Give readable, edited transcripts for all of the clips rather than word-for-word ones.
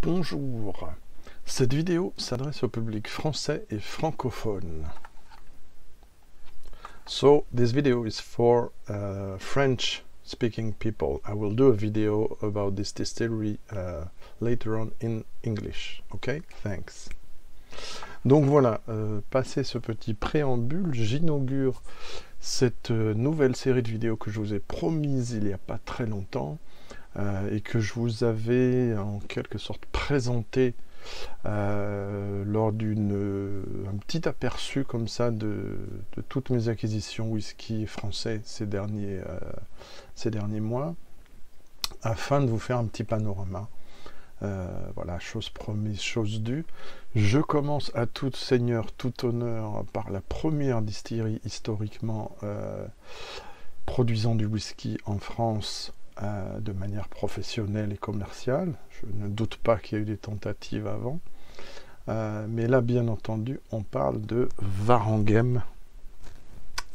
Bonjour, cette vidéo s'adresse au public français et francophone. So, this video is for French-speaking people. I will do a video about this distillery later on in English. Okay, thanks. Donc voilà, passé ce petit préambule, j'inaugure cette nouvelle série de vidéos que je vous ai promise il n'y a pas très longtemps et que je vous avais en quelque sorte présenté lors un petit aperçu comme ça de toutes mes acquisitions whisky français ces derniers mois, afin de vous faire un petit panorama. Voilà, chose promise, chose due. Je commence à tout seigneur, tout honneur par la première distillerie historiquement produisant du whisky en France de manière professionnelle et commerciale. Je ne doute pas qu'il y ait eu des tentatives avant. Mais là, bien entendu, on parle de Warenghem,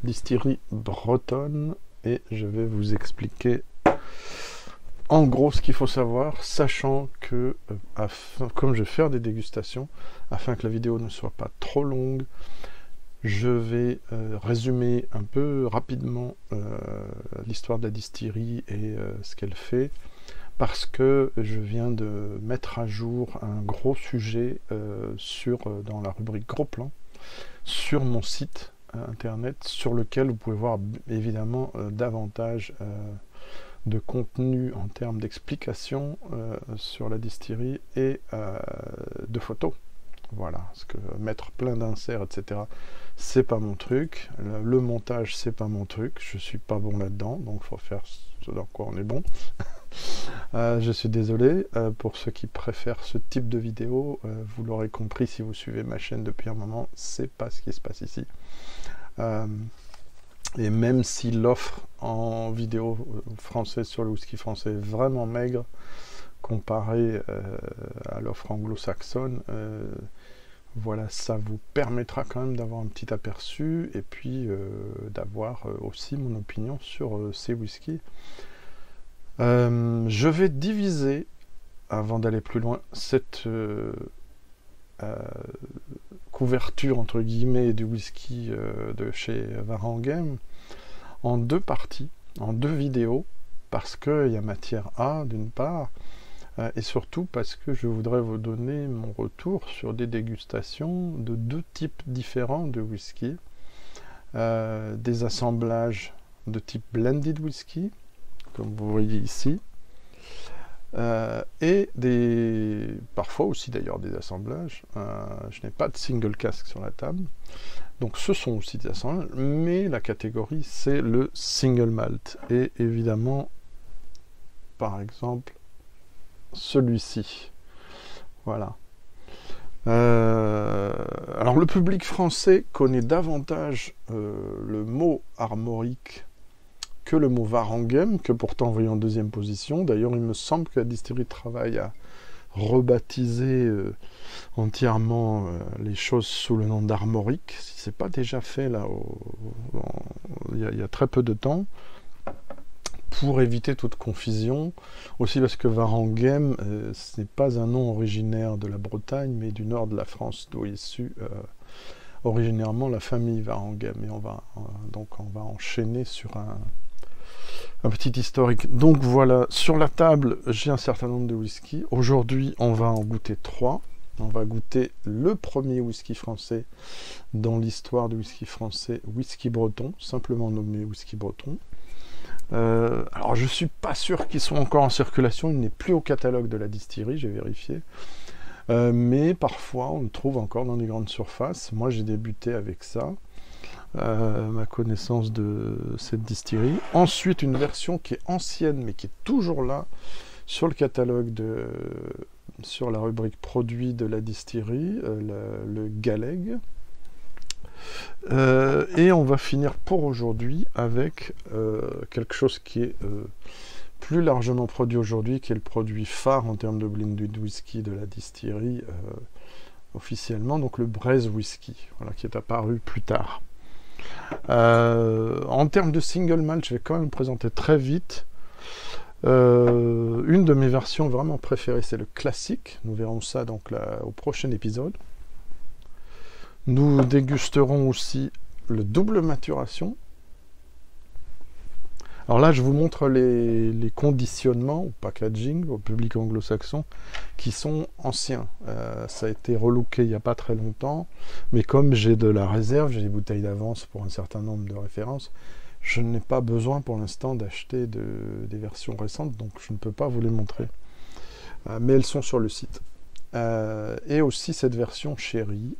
distillerie bretonne, et je vais vous expliquer en gros ce qu'il faut savoir, sachant que, comme je vais faire des dégustations, afin que la vidéo ne soit pas trop longue, je vais résumer un peu rapidement l'histoire de la distillerie et ce qu'elle fait, parce que je viens de mettre à jour un gros sujet dans la rubrique Gros Plan, sur mon site internet, sur lequel vous pouvez voir évidemment davantage de contenu en termes d'explications sur la distillerie et de photos. Voilà, parce que mettre plein d'inserts, etc., c'est pas mon truc. Le montage, c'est pas mon truc. Je suis pas bon là-dedans, donc il faut faire ce dans quoi on est bon. Je suis désolé pour ceux qui préfèrent ce type de vidéo. Vous l'aurez compris si vous suivez ma chaîne depuis un moment, c'est pas ce qui se passe ici. Et même si l'offre en vidéo française sur le whisky français est vraiment maigre, comparée à l'offre anglo-saxonne, voilà, ça vous permettra quand même d'avoir un petit aperçu et puis d'avoir aussi mon opinion sur ces whiskies. Je vais diviser, avant d'aller plus loin, cette couverture entre guillemets du whisky de chez Warenghem en deux parties, en deux vidéos, parce qu'il y a matière à d'une part, et surtout parce que je voudrais vous donner mon retour sur des dégustations de deux types différents de whisky, des assemblages de type blended whisky, comme vous voyez ici, et parfois aussi d'ailleurs des assemblages. Je n'ai pas de single cask sur la table, donc ce sont aussi des assemblages, mais la catégorie c'est le single malt, et évidemment par exemple celui-ci. Voilà. Alors le public français connaît davantage le mot armorique que le mot Warenghem, que pourtant on voit en deuxième position. D'ailleurs, il me semble que la distillerie travaille à rebaptiser entièrement les choses sous le nom d'armorique, si ce n'est pas déjà fait là, il y a très peu de temps, pour éviter toute confusion, aussi parce que Warenghem, ce n'est pas un nom originaire de la Bretagne, mais du nord de la France, d'où est issue originairement la famille Warenghem. Et on va enchaîner sur un petit historique. Donc voilà, sur la table, j'ai un certain nombre de whisky. Aujourd'hui, on va en goûter 3. On va goûter le premier whisky français dans l'histoire du whisky français, whisky breton, simplement nommé whisky breton. Alors je suis pas sûr qu'ils soient encore en circulation, il n'est plus au catalogue de la distillerie, j'ai vérifié. Mais parfois on le trouve encore dans les grandes surfaces. Moi j'ai débuté avec ça, ma connaissance de cette distillerie. Ensuite une version qui est ancienne mais qui est toujours là sur le catalogue sur la rubrique produits de la distillerie, le Galeg. Et on va finir pour aujourd'hui avec quelque chose qui est plus largement produit aujourd'hui, qui est le produit phare en termes de blended whisky de la distillerie officiellement, donc le Braise Whisky, voilà, qui est apparu plus tard. En termes de single malt, je vais quand même le présenter très vite. une de mes versions vraiment préférées, c'est le classique. Nous verrons ça donc là, au prochain épisode. Nous dégusterons aussi le double maturation. Alors là, je vous montre les conditionnements au packaging, au public anglo-saxon, qui sont anciens. Ça a été relooké il n'y a pas très longtemps, mais comme j'ai de la réserve, j'ai des bouteilles d'avance pour un certain nombre de références, je n'ai pas besoin pour l'instant d'acheter des versions récentes, donc je ne peux pas vous les montrer. Mais elles sont sur le site. Et aussi cette version chérie,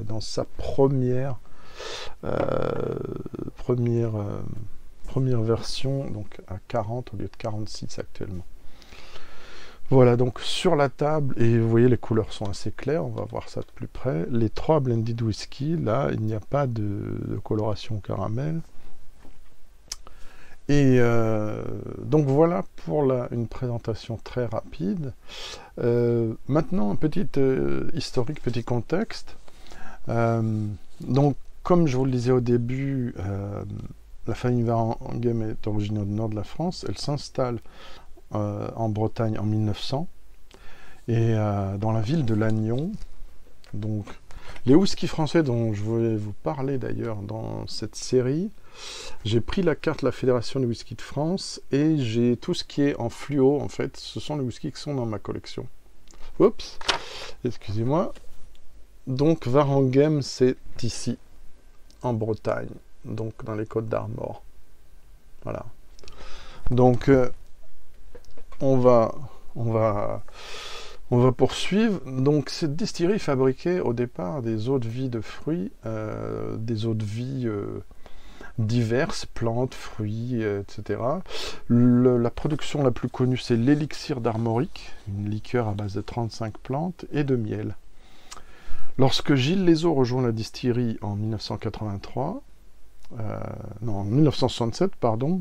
dans sa première version, donc à 40 au lieu de 46 actuellement. Voilà, donc sur la table, et vous voyez les couleurs sont assez claires, on va voir ça de plus près. Les 3 blended whisky, là il n'y a pas de coloration caramel. Et donc voilà pour une présentation très rapide. Maintenant un petit historique, petit contexte. Donc comme je vous le disais au début, la famille Warenghem est originaire du nord de la France. Elle s'installe en Bretagne en 1900 et dans la ville de Lannion. Donc, les whiskies français dont je voulais vous parler d'ailleurs dans cette série, j'ai pris la carte de la Fédération des whiskies de France et j'ai tout ce qui est en fluo en fait. Ce sont les whiskies qui sont dans ma collection. Oups, excusez-moi. Donc Warenghem, c'est ici, en Bretagne. Donc dans les Côtes d'Armor. Voilà. Donc on va poursuivre. Donc cette distillerie fabriquait au départ des eaux de vie de fruits, des eaux de vie diverses, plantes, fruits, etc. La production la plus connue, c'est l'élixir d'Armorique, une liqueur à base de 35 plantes et de miel. Lorsque Gilles Lézot rejoint la distillerie en 1983, non, en 1967, pardon.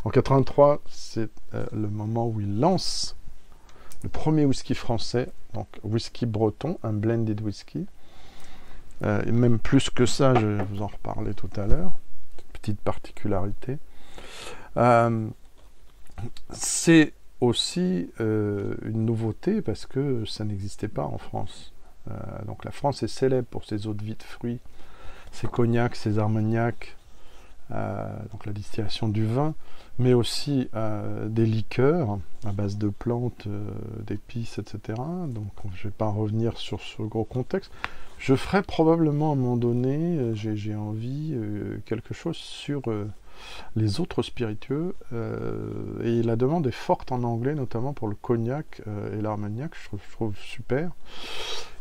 En 83, c'est le moment où il lance le premier whisky français, donc whisky breton, un blended whisky. Et même plus que ça, je vais vous en reparler tout à l'heure. Petite particularité. C'est aussi une nouveauté parce que ça n'existait pas en France. Donc la France est célèbre pour ses eaux de vie de fruits, ses cognacs, ses armagnacs, donc la distillation du vin, mais aussi des liqueurs à base de plantes, d'épices, etc. Donc je ne vais pas revenir sur ce gros contexte. Je ferai probablement à un moment donné, j'ai envie, quelque chose sur les autres spiritueux, et la demande est forte en anglais, notamment pour le cognac et l'armagnac, je trouve super.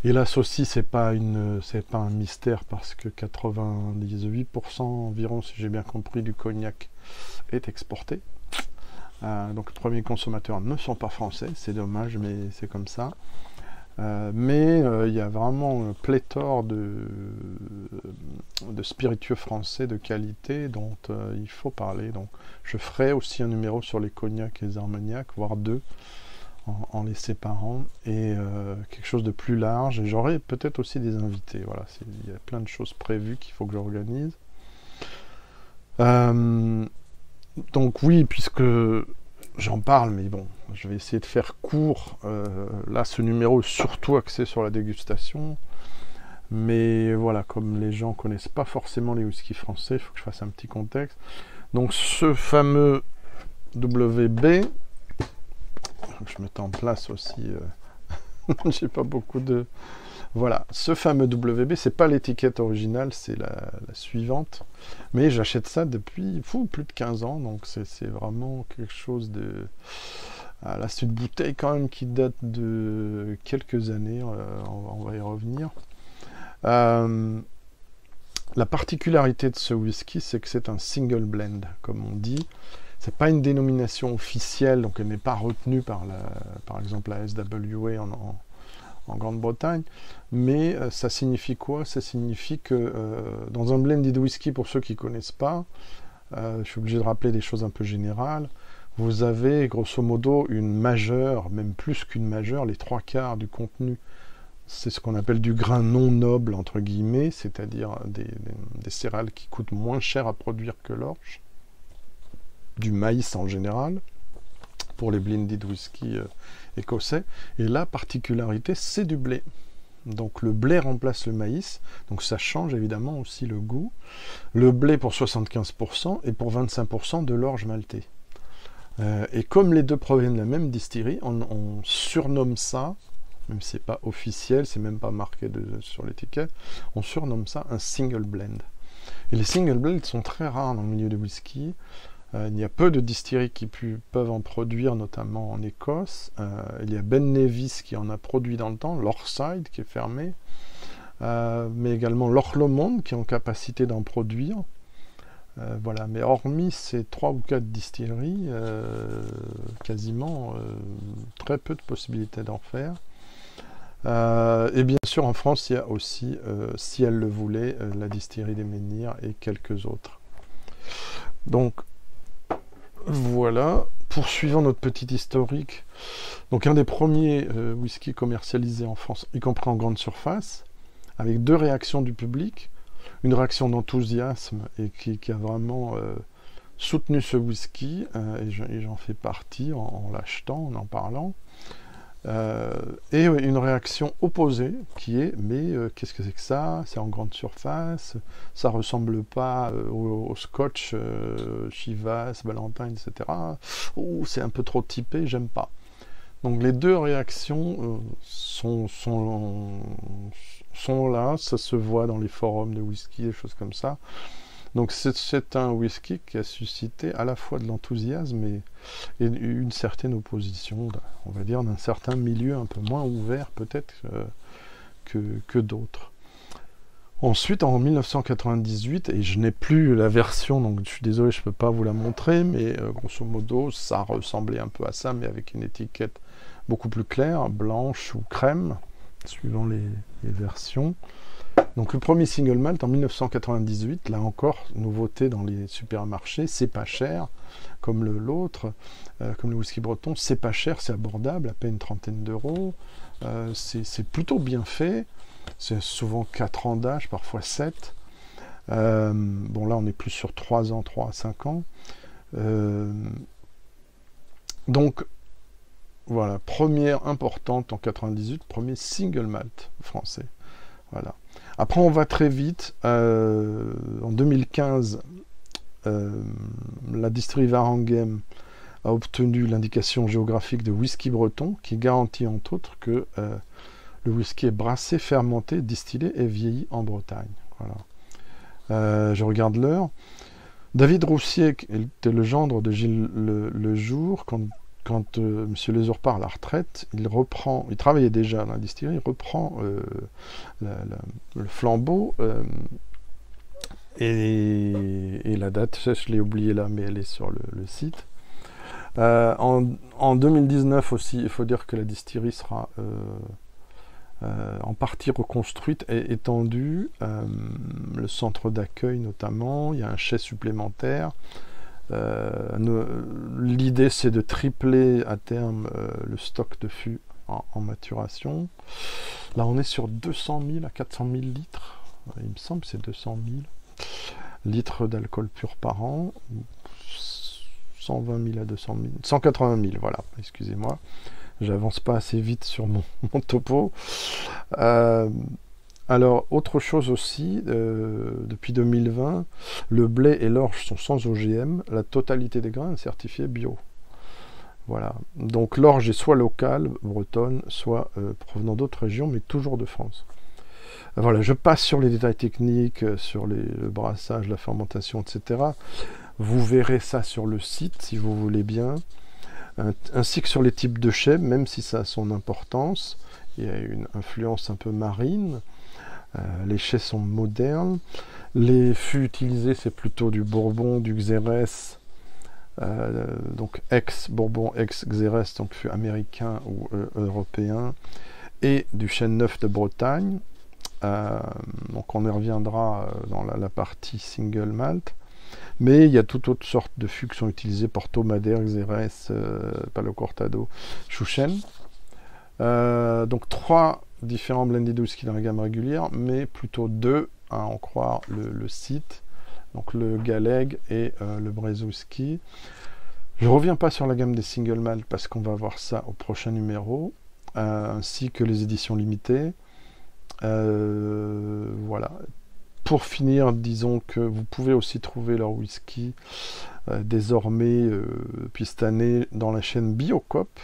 Et là, ceci, c'est pas un mystère parce que 98% environ, si j'ai bien compris, du cognac est exporté. Donc les premiers consommateurs ne sont pas français, c'est dommage, mais c'est comme ça. Mais il y a vraiment un pléthore de spiritueux français de qualité dont il faut parler. Donc je ferai aussi un numéro sur les cognacs et les armagnacs, voire 2, en les séparant, et quelque chose de plus large. Et j'aurai peut-être aussi des invités. Voilà, il y a plein de choses prévues qu'il faut que j'organise. Donc oui, puisque j'en parle, mais bon, je vais essayer de faire court. Là, ce numéro est surtout axé sur la dégustation. Mais voilà, comme les gens connaissent pas forcément les whiskies français, il faut que je fasse un petit contexte. Donc ce fameux WB, je mette en place aussi, j'ai pas beaucoup de... Voilà, ce fameux WB, c'est pas l'étiquette originale, c'est la suivante. Mais j'achète ça depuis plus de 15 ans, donc c'est vraiment quelque chose de... Là, c'est une bouteille quand même qui date de quelques années, on va y revenir. La particularité de ce whisky, c'est que c'est un single blend, comme on dit. C'est pas une dénomination officielle, donc elle n'est pas retenue par exemple la SWA en Grande-Bretagne, mais ça signifie quoi? Ça signifie que dans un blended whisky, pour ceux qui ne connaissent pas, je suis obligé de rappeler des choses un peu générales, vous avez grosso modo une majeure, même plus qu'une majeure, les 3/4 du contenu, c'est ce qu'on appelle du grain non noble, entre guillemets, c'est-à-dire des céréales qui coûtent moins cher à produire que l'orge, du maïs en général, pour les blended whisky écossais. Et la particularité, c'est du blé. Donc le blé remplace le maïs, donc ça change évidemment aussi le goût. Le blé pour 75% et pour 25% de l'orge maltais. Et comme les deux proviennent de la même distillerie, on surnomme ça, même si c'est pas officiel, c'est même pas marqué sur l'étiquette, on surnomme ça un single blend. Et les single blends sont très rares dans le milieu du whisky. Il y a peu de distilleries qui peuvent en produire, notamment en Écosse. Il y a Ben Nevis qui en a produit dans le temps, Lochside qui est fermé, mais également Loch Lomond qui est en capacité d'en produire. Voilà, mais hormis ces 3 ou 4 distilleries, quasiment très peu de possibilités d'en faire. Et bien sûr, en France, il y a aussi, si elle le voulait, la distillerie des Menhirs et quelques autres. Donc, voilà, poursuivons notre petit historique. Donc un des premiers whisky commercialisés en France, y compris en grande surface, avec 2 réactions du public. Une réaction d'enthousiasme et qui a vraiment soutenu ce whisky, et j'en fais partie en l'achetant, en parlant. Et une réaction opposée qui est mais qu'est-ce que c'est que ça? C'est en grande surface, ça ressemble pas au scotch Chivas, Valentine, etc. Ou c'est un peu trop typé, j'aime pas. Donc les 2 réactions sont là, ça se voit dans les forums de whisky, des choses comme ça. Donc c'est un whisky qui a suscité à la fois de l'enthousiasme et une certaine opposition, on va dire, d'un certain milieu un peu moins ouvert peut-être que d'autres. Ensuite, en 1998, et je n'ai plus la version, donc je suis désolé, je ne peux pas vous la montrer, mais grosso modo, ça ressemblait un peu à ça, mais avec une étiquette beaucoup plus claire, blanche ou crème, suivant les versions. Donc le premier single malt en 1998, là encore, nouveauté dans les supermarchés, c'est pas cher, comme l'autre, comme le whisky breton, c'est pas cher, c'est abordable, à peine une trentaine d'euros, c'est plutôt bien fait, c'est souvent 4 ans d'âge, parfois 7. Bon là on est plus sur 3 ans, 3 à 5 ans. Donc voilà, première importante en 98, premier single malt français. Voilà. Après, on va très vite. En 2015, la distillerie Warenghem a obtenu l'indication géographique de whisky breton, qui garantit entre autres que le whisky est brassé, fermenté, distillé et vieilli en Bretagne. Voilà. Je regarde l'heure. David Roussier était le gendre de Gilles Lejour. Quand M. Lejour part à la retraite, il travaillait déjà dans la distillerie, il reprend le flambeau, et la date, je l'ai oubliée là, mais elle est sur le site. En 2019 aussi, il faut dire que la distillerie sera en partie reconstruite et étendue, le centre d'accueil notamment, il y a un chai supplémentaire. L'idée c'est de tripler à terme le stock de fûts en maturation. Là on est sur 200 000 à 400 000 litres, il me semble que c'est 200 000 litres d'alcool pur par an, 120 000 à 200 000, 180 000, voilà, excusez-moi, j'avance pas assez vite sur mon topo. Alors, autre chose aussi, depuis 2020, le blé et l'orge sont sans OGM, la totalité des grains est certifiée bio. Voilà, donc l'orge est soit locale, bretonne, soit provenant d'autres régions, mais toujours de France. Voilà, je passe sur les détails techniques, sur le brassage, la fermentation, etc. Vous verrez ça sur le site, si vous voulez bien, ainsi que sur les types de chais, même si ça a son importance. Il y a une influence un peu marine. Les chais sont modernes. Les fûts utilisés, c'est plutôt du Bourbon, du Xérès, donc ex-Bourbon, ex-Xérès, donc fût américain ou européen, et du chêne neuf de Bretagne. Donc on y reviendra dans la partie single malt. Mais il y a toutes autres sortes de fûts qui sont utilisés, Porto, Madère, Xérès, Palo Cortado, Chouchen. Donc 3 différents blended whisky dans la gamme régulière, mais plutôt 2 à en croire le site, donc le Galeg et le Braise Whisky. Je reviens pas sur la gamme des single malt parce qu'on va voir ça au prochain numéro, ainsi que les éditions limitées. Voilà. Pour finir, disons que vous pouvez aussi trouver leur whisky désormais, puis cette année, dans la chaîne Biocop,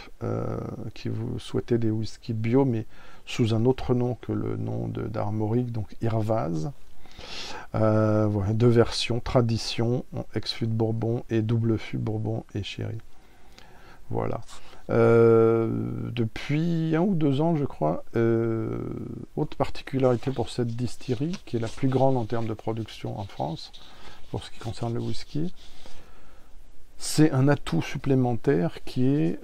qui vous souhaitez des whiskies bio, mais sous un autre nom que le nom d'Armorique, donc Irvaz. Voilà, 2 versions, tradition, ex-fût de Bourbon et double fût Bourbon et Sherry. Voilà. Depuis 1 ou 2 ans, je crois, autre particularité pour cette distillerie, qui est la plus grande en termes de production en France, pour ce qui concerne le whisky, c'est un atout supplémentaire qui est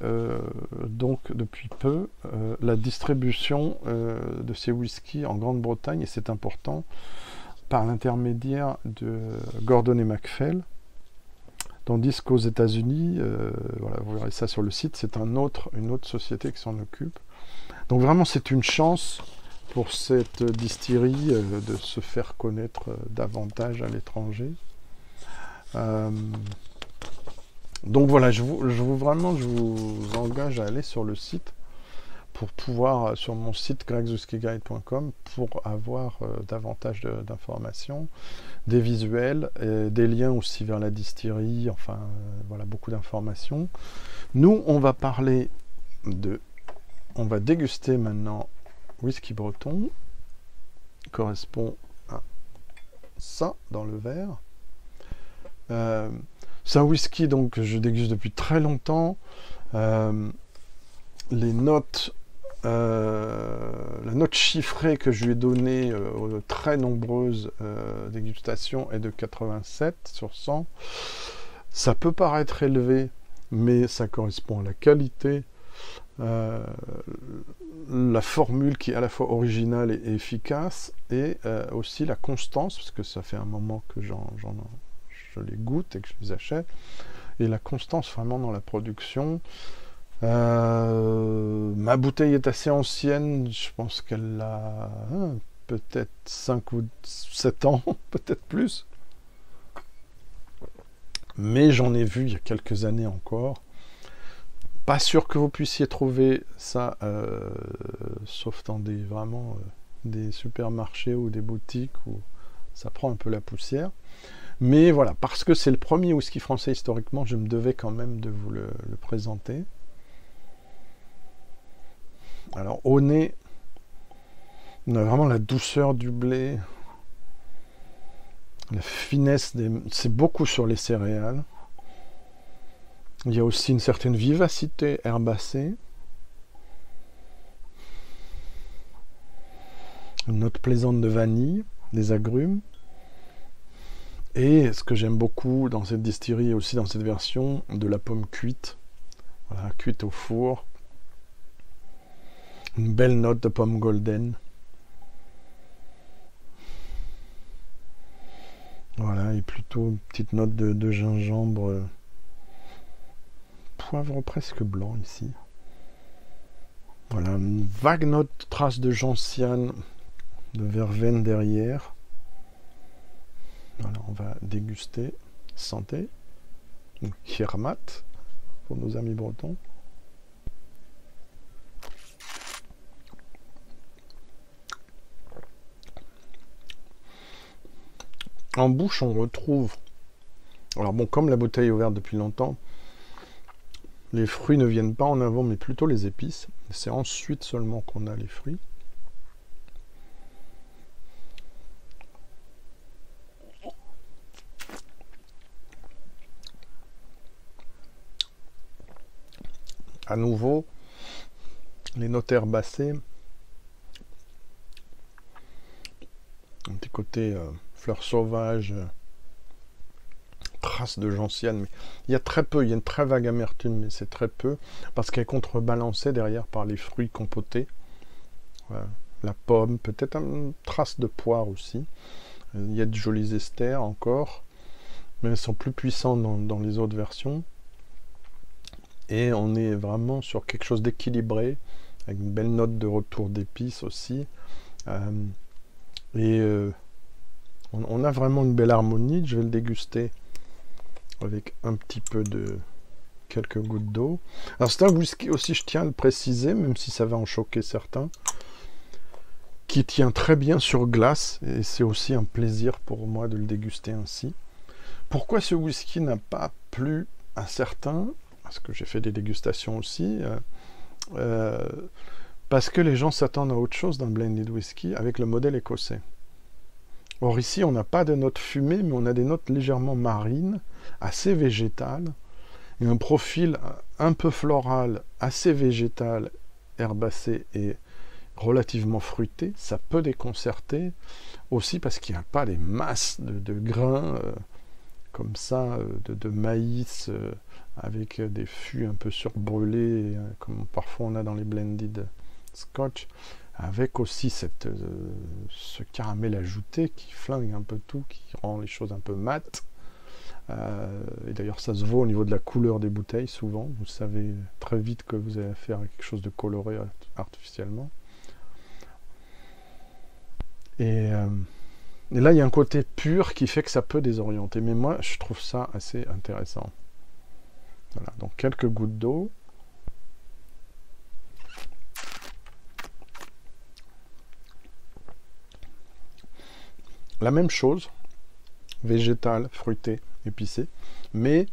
donc depuis peu la distribution de ces whiskies en Grande-Bretagne, et c'est important, par l'intermédiaire de Gordon et MacPhail, tandis qu'aux États-Unis, voilà, vous verrez ça sur le site, c'est une autre société qui s'en occupe. Donc vraiment, c'est une chance pour cette distillerie de se faire connaître davantage à l'étranger. Donc voilà, je vous engage à aller sur le site pour pouvoir, sur mon site gregswhiskyguide.com, pour avoir davantage d'informations, des visuels, des liens aussi vers la distillerie, enfin voilà, beaucoup d'informations. Nous, on va déguster maintenant whisky breton, correspond à ça dans le verre. C'est un whisky donc que je déguste depuis très longtemps. Les notes, la note chiffrée que je lui ai donnée aux très nombreuses dégustations est de 87 sur 100. Ça peut paraître élevé, mais ça correspond à la qualité, la formule qui est à la fois originale et efficace, et aussi la constance, parce que ça fait un moment que je les goûte et que je les achète, et la constance vraiment dans la production. Ma bouteille est assez ancienne, je pense qu'elle a peut-être 5 ou 7 ans, peut-être plus, mais j'en ai vu il y a quelques années encore. Pas sûr que vous puissiez trouver ça sauf dans des supermarchés ou des boutiques où ça prend un peu la poussière. Mais voilà, parce que c'est le premier whisky français historiquement, je me devais quand même de vous le présenter. Alors au nez, on a vraiment la douceur du blé, la finesse c'est beaucoup sur les céréales. Il y a aussi une certaine vivacité herbacée, une note plaisante de vanille, des agrumes. Et ce que j'aime beaucoup dans cette distillerie et aussi dans cette version, de la pomme cuite. Voilà, cuite au four. Une belle note de pomme golden. Voilà, et plutôt une petite note de gingembre, poivre presque blanc ici. Voilà, une vague note, trace de gentiane, de verveine derrière. Voilà, on va déguster. Santé. Kiermat pour nos amis bretons. En bouche, on retrouve... Alors bon, comme la bouteille est ouverte depuis longtemps, les fruits ne viennent pas en avant, mais plutôt les épices. C'est ensuite seulement qu'on a les fruits. À nouveau, les notes herbacées, un petit côté fleurs sauvages, traces de gentiane, mais il y a très peu, il y a une très vague amertume, mais c'est très peu, parce qu'elle est contrebalancée derrière par les fruits compotés, la pomme, peut-être une trace de poire aussi, il y a de jolis esters encore, mais elles sont plus puissantes dans les autres versions. Et on est vraiment sur quelque chose d'équilibré, avec une belle note de retour d'épices aussi. On a vraiment une belle harmonie. Je vais le déguster avec un petit peu de quelques gouttes d'eau. Alors c'est un whisky aussi, je tiens à le préciser, même si ça va en choquer certains, qui tient très bien sur glace, et c'est aussi un plaisir pour moi de le déguster ainsi. Pourquoi ce whisky n'a pas plu à certains? Parce que j'ai fait des dégustations aussi. Parce que les gens s'attendent à autre chose d'un blended whisky avec le modèle écossais. Or ici, on n'a pas de notes fumées, mais on a des notes légèrement marines, assez végétales, et un profil un peu floral, assez végétal, herbacé et relativement fruité. Ça peut déconcerter aussi parce qu'il n'y a pas des masses de grains comme ça, de maïs avec des fûts un peu surbrûlés, comme parfois on a dans les blended scotch, avec aussi ce caramel ajouté qui flingue un peu tout, qui rend les choses un peu mates. Et d'ailleurs ça se voit au niveau de la couleur des bouteilles souvent, vous savez très vite que vous avez affaire à quelque chose de coloré artificiellement. Et là il y a un côté pur qui fait que ça peut désorienter, mais moi je trouve ça assez intéressant. Voilà, donc quelques gouttes d'eau. La même chose, végétal, fruité, épicé, mais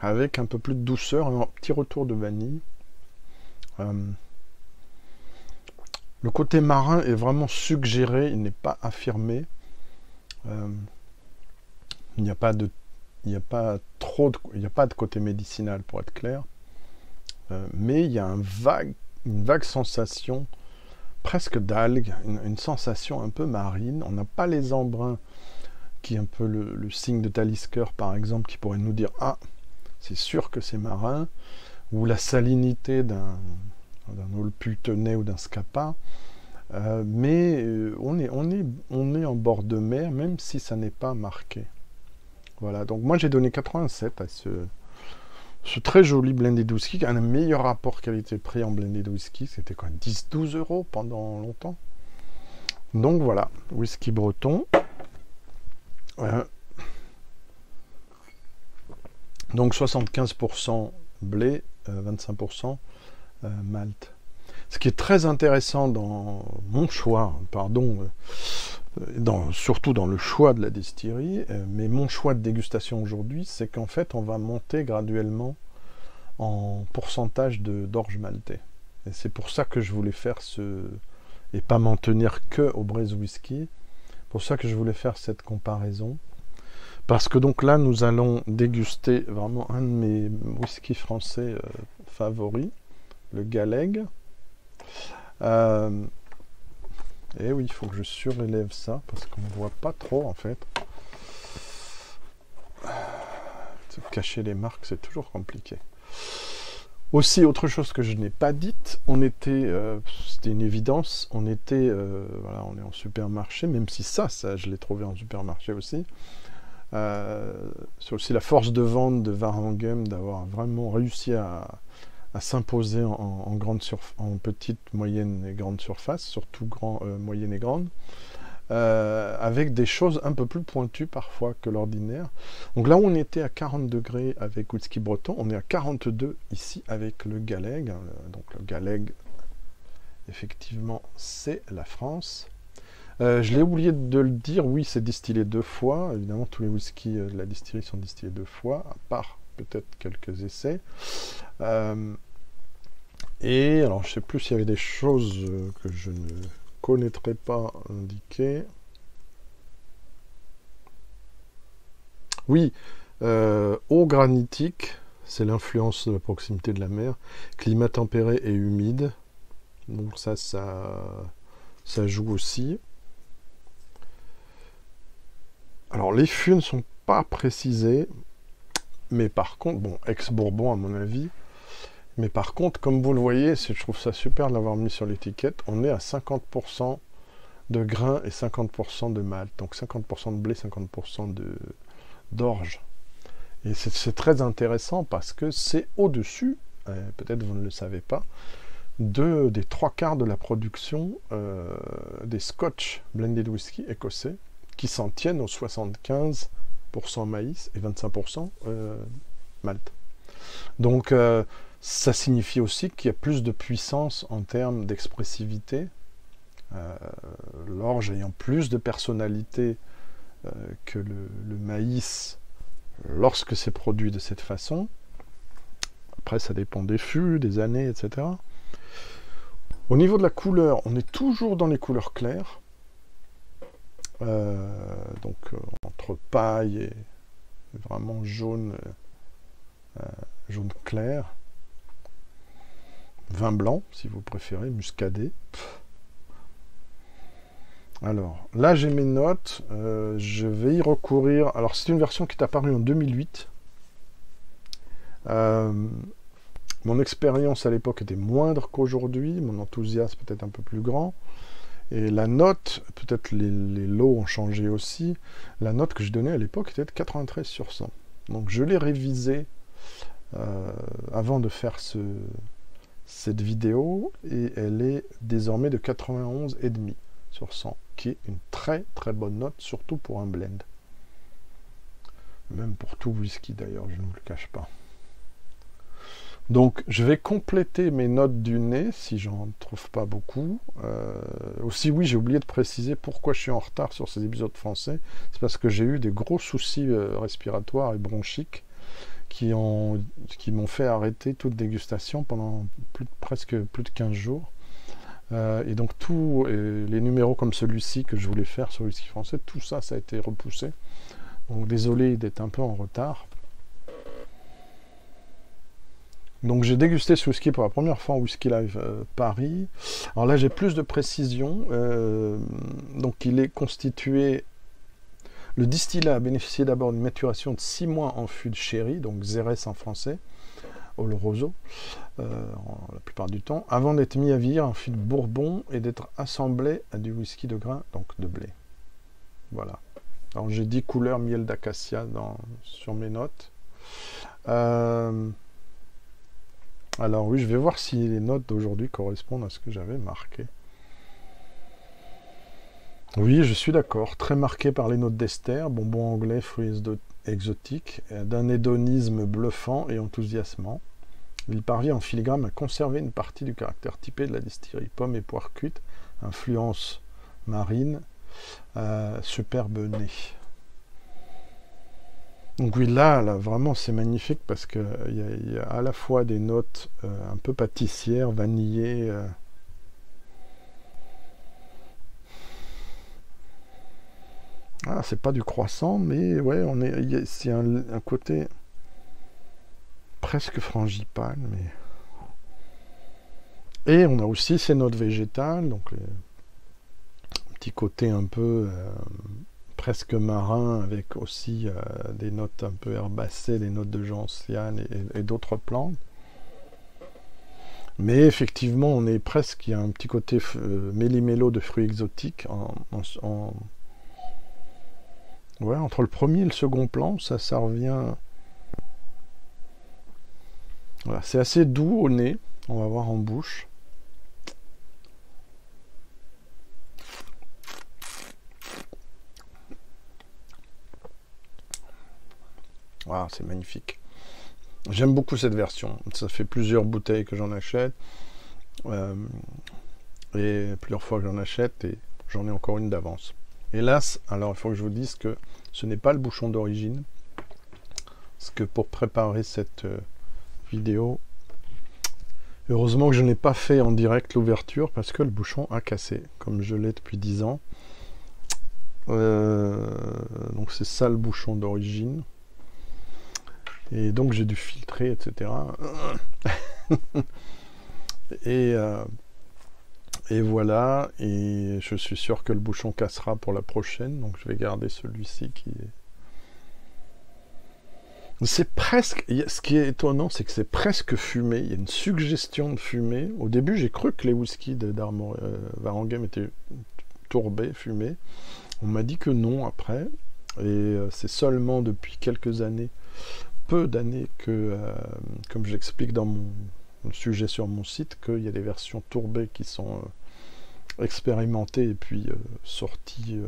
avec un peu plus de douceur, un petit retour de vanille. Le côté marin est vraiment suggéré, il n'est pas affirmé. Il n'y a pas de côté médicinal pour être clair, mais il y a une vague sensation presque d'algues, une sensation un peu marine. On n'a pas les embruns qui est un peu le signe de Talisker par exemple, qui pourrait nous dire ah, c'est sûr que c'est marin, ou la salinité d'un Olputenay ou d'un Scapa, mais on est en bord de mer, même si ça n'est pas marqué. Voilà, donc moi j'ai donné 87 à ce très joli blended whisky, qui a un meilleur rapport qualité-prix en blended whisky, c'était quoi, 10-12 € pendant longtemps. Donc voilà, whisky breton. Donc 75% blé, 25% malt. Ce qui est très intéressant dans mon choix, surtout dans le choix de la distillerie, mais mon choix de dégustation aujourd'hui, c'est qu'en fait on va monter graduellement en pourcentage d'orge maltais. Et c'est pour ça que je voulais faire et pas m'en tenir que au Braise Whisky, pour ça que je voulais faire cette comparaison. Parce que donc là nous allons déguster vraiment un de mes whiskies français favoris, le Galeg. Et oui, il faut que je surélève ça parce qu'on ne voit pas trop en fait. Cacher les marques, c'est toujours compliqué. Aussi, autre chose que je n'ai pas dite, c'était une évidence, on est en supermarché, même si ça je l'ai trouvé en supermarché aussi. C'est aussi la force de vente de Varangem d'avoir vraiment réussi à s'imposer en petite, moyenne et grande surface, surtout moyenne et grande, avec des choses un peu plus pointues parfois que l'ordinaire. Donc là où on était à 40 degrés avec whisky breton, on est à 42 ici avec le Galeg. Donc le Galeg, effectivement, c'est la France. Je l'ai oublié de le dire, oui, c'est distillé 2 fois. Évidemment, tous les whiskies de la distillerie sont distillés 2 fois, à part peut-être quelques essais. Et alors, je ne sais plus s'il y avait des choses que je ne connaîtrais pas indiquées. Oui, eau granitique, c'est l'influence de la proximité de la mer. Climat tempéré et humide. Donc ça joue aussi. Alors les fûts ne sont pas précisés, mais par contre, bon, ex-Bourbon à mon avis, mais par contre, comme vous le voyez, je trouve ça super de l'avoir mis sur l'étiquette, on est à 50% de grains et 50% de malt, donc 50% de blé, 50% d'orge. Et c'est très intéressant parce que c'est au-dessus, peut-être vous ne le savez pas, des 3/4 de la production des Scotch Blended Whisky écossais, qui s'en tiennent aux 75% maïs et 25% malt. Donc ça signifie aussi qu'il y a plus de puissance en termes d'expressivité, l'orge ayant plus de personnalité que le maïs lorsque c'est produit de cette façon. Après, ça dépend des fûts, des années, etc. Au niveau de la couleur, on est toujours dans les couleurs claires. Donc, entre paille et vraiment jaune, jaune clair. Vin blanc, si vous préférez, muscadet. Alors, là, j'ai mes notes. Je vais y recourir. Alors, c'est une version qui est apparue en 2008. Mon expérience à l'époque était moindre qu'aujourd'hui, mon enthousiasme peut-être un peu plus grand, et la note, peut-être les lots ont changé aussi, la note que je donnais à l'époque était de 93 sur 100. Donc je l'ai révisée avant de faire cette vidéo, et elle est désormais de 91,5 sur 100, qui est une très très bonne note, surtout pour un blend. Même pour tout whisky d'ailleurs, je ne vous le cache pas. Donc, je vais compléter mes notes du nez, si j'en trouve pas beaucoup. Aussi, oui, j'ai oublié de préciser pourquoi je suis en retard sur ces épisodes français. C'est parce que j'ai eu des gros soucis respiratoires et bronchiques qui m'ont fait arrêter toute dégustation pendant presque plus de 15 jours. Et donc, tous les numéros comme celui-ci que je voulais faire sur le whisky français, tout ça, ça a été repoussé. Donc, désolé d'être un peu en retard. Donc j'ai dégusté ce whisky pour la première fois en Whisky Live Paris. Alors là j'ai plus de précision. Donc il est constitué... Le distillat a bénéficié d'abord d'une maturation de 6 mois en fût de sherry, donc Xérès en français, Oloroso, la plupart du temps, avant d'être mis à vieillir en fût de bourbon et d'être assemblé à du whisky de grain, donc de blé. Voilà. Alors j'ai dit couleur miel d'acacia sur mes notes. Alors oui, je vais voir si les notes d'aujourd'hui correspondent à ce que j'avais marqué. Oui, je suis d'accord. Très marqué par les notes d'ester, bonbons anglais, fruits exotiques, d'un hédonisme bluffant et enthousiasmant. Il parvient en filigrane à conserver une partie du caractère typé de la distillerie. Pommes et poires cuites, influence marine, superbe nez. Donc oui, là vraiment, c'est magnifique parce qu'il y a à la fois des notes un peu pâtissières, vanillées. Ah, c'est pas du croissant, mais ouais, c'est un côté presque frangipane. Et on a aussi ces notes végétales, donc un petit côté un peu... presque marin, avec aussi des notes un peu herbacées, des notes de gentiane et d'autres plantes. Mais effectivement, on est presque, il y a un petit côté méli-mélo de fruits exotiques ouais, entre le premier et le second plan, ça revient... Voilà, c'est assez doux au nez, on va voir en bouche. Ah, c'est magnifique. J'aime beaucoup cette version. Ça fait plusieurs bouteilles que j'en achète. Et plusieurs fois que j'en achète, et j'en ai encore une d'avance. Hélas, alors il faut que je vous dise que ce n'est pas le bouchon d'origine. Parce que pour préparer cette vidéo, heureusement que je n'ai pas fait en direct l'ouverture, parce que le bouchon a cassé, comme je l'ai depuis 10 ans. Donc c'est ça le bouchon d'origine. Et donc j'ai dû filtrer, etc. et voilà. Et je suis sûr que le bouchon cassera pour la prochaine. Donc je vais garder celui-ci qui est... C'est presque... Ce qui est étonnant, c'est que c'est presque fumé. Il y a une suggestion de fumée. Au début, j'ai cru que les whiskies Warenghem étaient tourbés, fumés. On m'a dit que non après. Et c'est seulement depuis quelques années... peu d'années que, comme je l'explique dans mon sujet sur mon site, qu'il y a des versions tourbées qui sont expérimentées et puis sorties,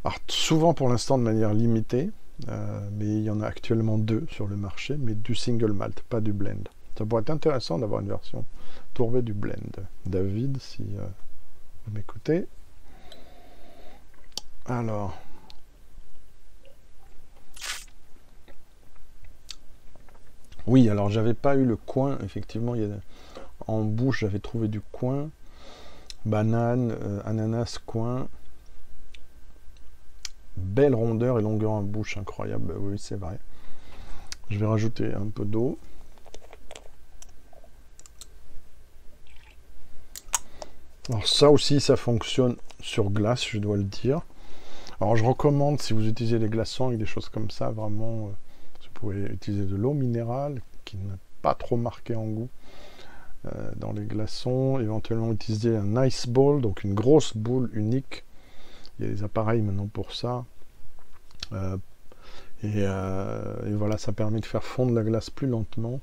alors, souvent pour l'instant de manière limitée, mais il y en a actuellement 2 sur le marché, mais du single malt, pas du blend. Ça pourrait être intéressant d'avoir une version tourbée du blend. David, si vous m'écoutez. Alors, oui, alors j'avais pas eu le coin, effectivement, en bouche j'avais trouvé du coin, banane, ananas, coin, belle rondeur et longueur en bouche, incroyable, oui c'est vrai. Je vais rajouter un peu d'eau. Alors ça aussi, ça fonctionne sur glace, je dois le dire. Alors je recommande, si vous utilisez des glaçons et des choses comme ça, vraiment, vous pouvez utiliser de l'eau minérale, qui n'est pas trop marquée en goût, dans les glaçons. Éventuellement utiliser un ice ball, donc une grosse boule unique. Il y a des appareils maintenant pour ça. Et voilà, ça permet de faire fondre la glace plus lentement.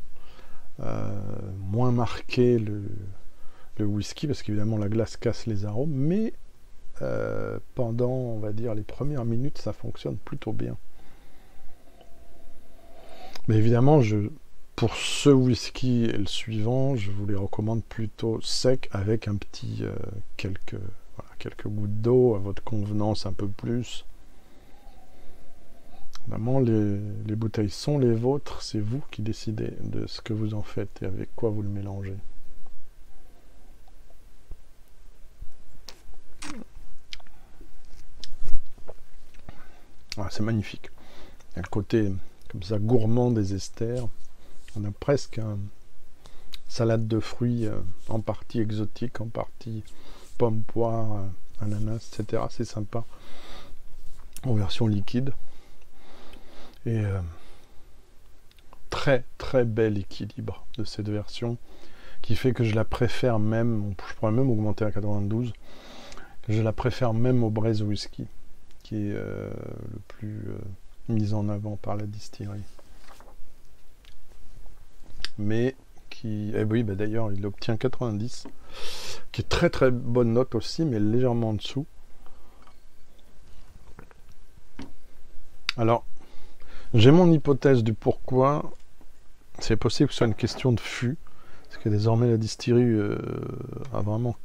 Moins marquer le whisky, parce qu'évidemment la glace casse les arômes, mais pendant, on va dire, les premières minutes, ça fonctionne plutôt bien. Mais évidemment, pour ce whisky et le suivant, je vous les recommande plutôt secs, avec un petit quelques gouttes d'eau à votre convenance, un peu plus. Évidemment, les bouteilles sont les vôtres, c'est vous qui décidez de ce que vous en faites et avec quoi vous le mélangez. Ah, c'est magnifique. Il y a le côté comme ça gourmand des esters. On a presque une salade de fruits en partie exotique, en partie pomme, poire, ananas, etc. C'est sympa. En version liquide. Et très très bel équilibre de cette version qui fait que je la préfère même, je pourrais même augmenter à 92, je la préfère même au Braise Whisky, qui est le plus mis en avant par la distillerie. Mais qui, oui, bah d'ailleurs il obtient 90, qui est très très bonne note aussi, mais légèrement en dessous. Alors, j'ai mon hypothèse du pourquoi. C'est possible que ce soit une question de fût, parce que désormais la distillerie a vraiment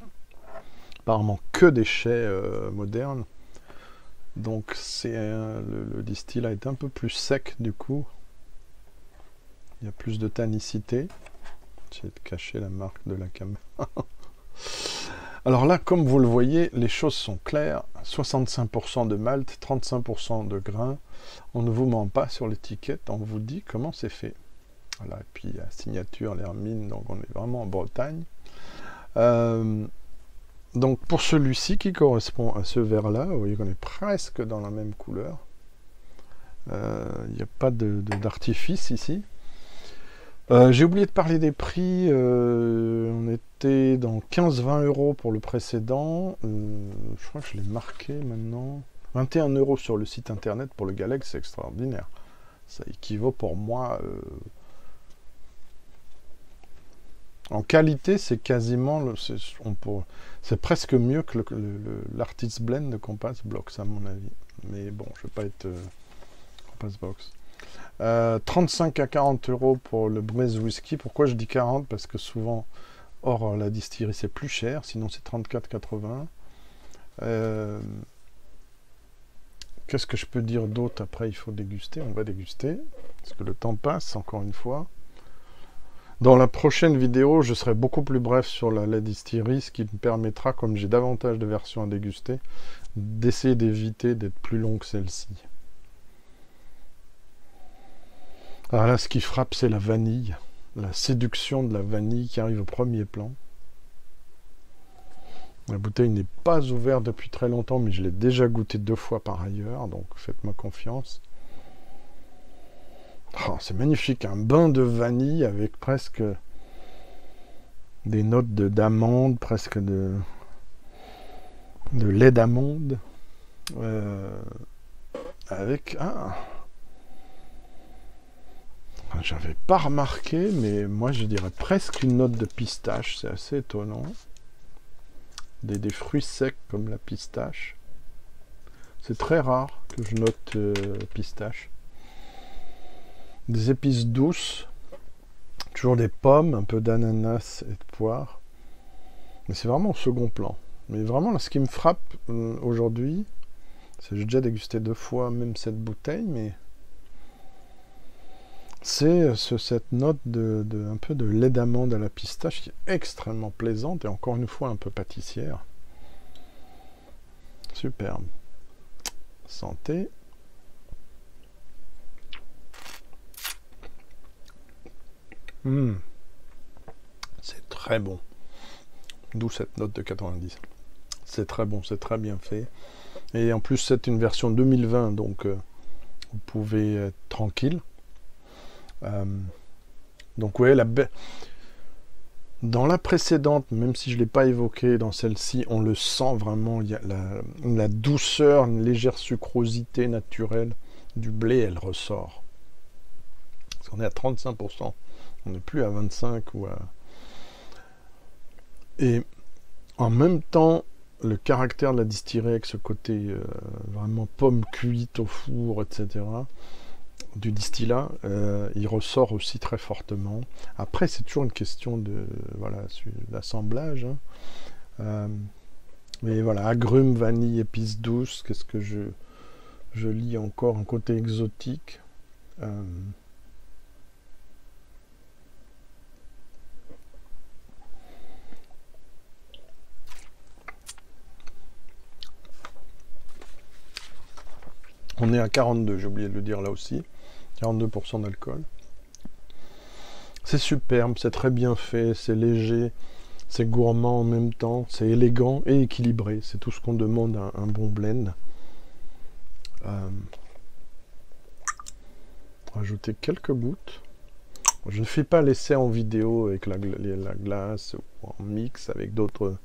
apparemment que des chais modernes. Donc le distill a été un peu plus sec du coup. Il y a plus de tannicité. J'essaie de cacher la marque de la caméra. Alors là, comme vous le voyez, les choses sont claires. 65% de malt, 35% de grains. On ne vous ment pas sur l'étiquette, on vous dit comment c'est fait. Voilà, et puis la signature, l'hermine, donc on est vraiment en Bretagne. Donc pour celui-ci qui correspond à ce verre-là, vous voyez qu'on est presque dans la même couleur. Il n'y a pas d'artifice ici. J'ai oublié de parler des prix. On était dans 15-20 € pour le précédent. Je crois que je l'ai marqué maintenant. 21 € sur le site internet pour le Galeg, c'est extraordinaire. Ça équivaut pour moi... En qualité, c'est quasiment... C'est presque mieux que l'Artist Blend de Compass Box, à mon avis. Mais bon, je ne vais pas être Compass Box. 35 à 40 € pour le Braise Whisky. Pourquoi je dis 40? Parce que souvent, hors la distillerie, c'est plus cher. Sinon, c'est 34,80 €. Qu'est-ce que je peux dire d'autre? Après, il faut déguster. On va déguster. Parce que le temps passe, encore une fois. Dans la prochaine vidéo, je serai beaucoup plus bref sur la distillerie, ce qui me permettra, comme j'ai davantage de versions à déguster, d'essayer d'éviter d'être plus long que celle-ci. Alors là, ce qui frappe, c'est la vanille. La séduction de la vanille qui arrive au premier plan. La bouteille n'est pas ouverte depuis très longtemps, mais je l'ai déjà goûté 2 fois par ailleurs, donc faites-moi confiance. Oh, c'est magnifique, un bain de vanille avec presque des notes d'amande, presque de lait d'amande. Avec... J'avais pas remarqué, mais moi je dirais presque une note de pistache, c'est assez étonnant. Des fruits secs comme la pistache. C'est très rare que je note pistache. des épices douces, toujours des pommes, un peu d'ananas et de poire. Mais c'est vraiment au second plan. Mais vraiment, là, ce qui me frappe aujourd'hui, c'est que j'ai déjà dégusté 2 fois même cette bouteille, mais c'est cette note un peu de lait d'amande à la pistache qui est extrêmement plaisante et encore une fois un peu pâtissière. Superbe. Santé. C'est très bon. D'où cette note de 90. C'est très bon, c'est très bien fait. Et en plus, c'est une version 2020, donc vous pouvez être tranquille. Donc ouais, dans la précédente, même si je ne l'ai pas évoqué, dans celle-ci, on le sent vraiment, il y a la douceur, une légère sucrosité naturelle du blé, elle ressort. Parce qu'on est à 35%, on n'est plus à 25%. Et en même temps, le caractère de la distillerie avec ce côté vraiment pomme cuite au four, etc., du distillat, il ressort aussi très fortement. Après, c'est toujours une question de l'assemblage. Mais voilà, agrumes, vanille, épices douces. Qu'est-ce que je lis encore? Un côté exotique. On est à 42, j'ai oublié de le dire là aussi. 42% d'alcool. C'est superbe, c'est très bien fait, c'est léger, c'est gourmand en même temps, c'est élégant et équilibré. C'est tout ce qu'on demande à un bon blend. Rajouter quelques gouttes. Je ne fais pas l'essai en vidéo avec la glace ou en mix avec d'autres.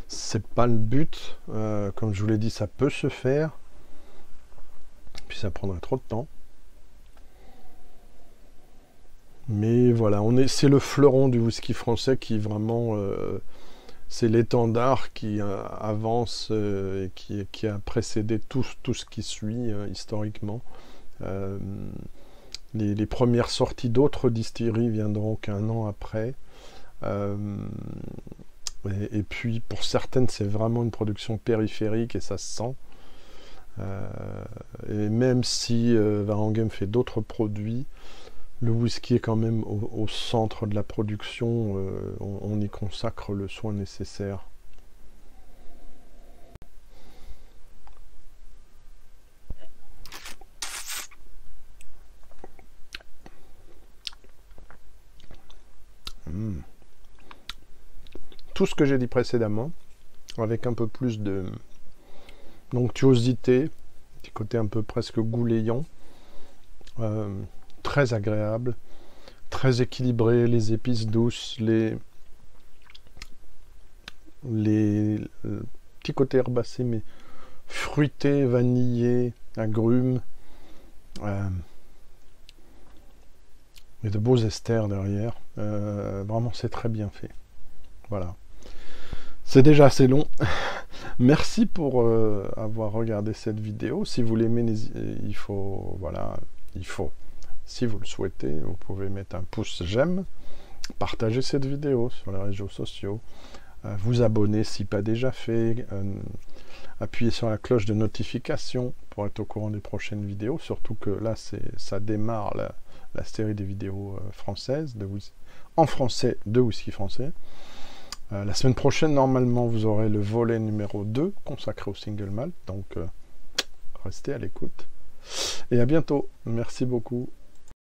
C'est pas le but. Comme je vous l'ai dit, ça peut se faire. Puis ça prendrait trop de temps. Mais voilà, c'est le fleuron du whisky français qui vraiment, c'est l'étendard qui avance et qui a précédé tout ce qui suit historiquement. Les premières sorties d'autres distilleries viendront qu'un an après. Et puis pour certaines, c'est vraiment une production périphérique et ça se sent. Et même si Varanguem fait d'autres produits, le whisky est quand même au centre de la production, on y consacre le soin nécessaire. Tout ce que j'ai dit précédemment, avec un peu plus de d'onctuosité, petit côté un peu presque gouléant, très agréable, très équilibré, les épices douces, les petits côtés herbacés, mais fruités, vanillés, agrumes, et de beaux esters derrière. Vraiment, c'est très bien fait. Voilà. C'est déjà assez long. Merci pour avoir regardé cette vidéo. Si vous l'aimez, il faut, si vous le souhaitez, vous pouvez mettre un pouce j'aime, partager cette vidéo sur les réseaux sociaux, vous abonner si pas déjà fait, appuyer sur la cloche de notification pour être au courant des prochaines vidéos, surtout que là, ça démarre la série des vidéos françaises, en français de whisky français. La semaine prochaine, normalement, vous aurez le volet numéro 2 consacré au single malt. Donc, restez à l'écoute. Et à bientôt. Merci beaucoup.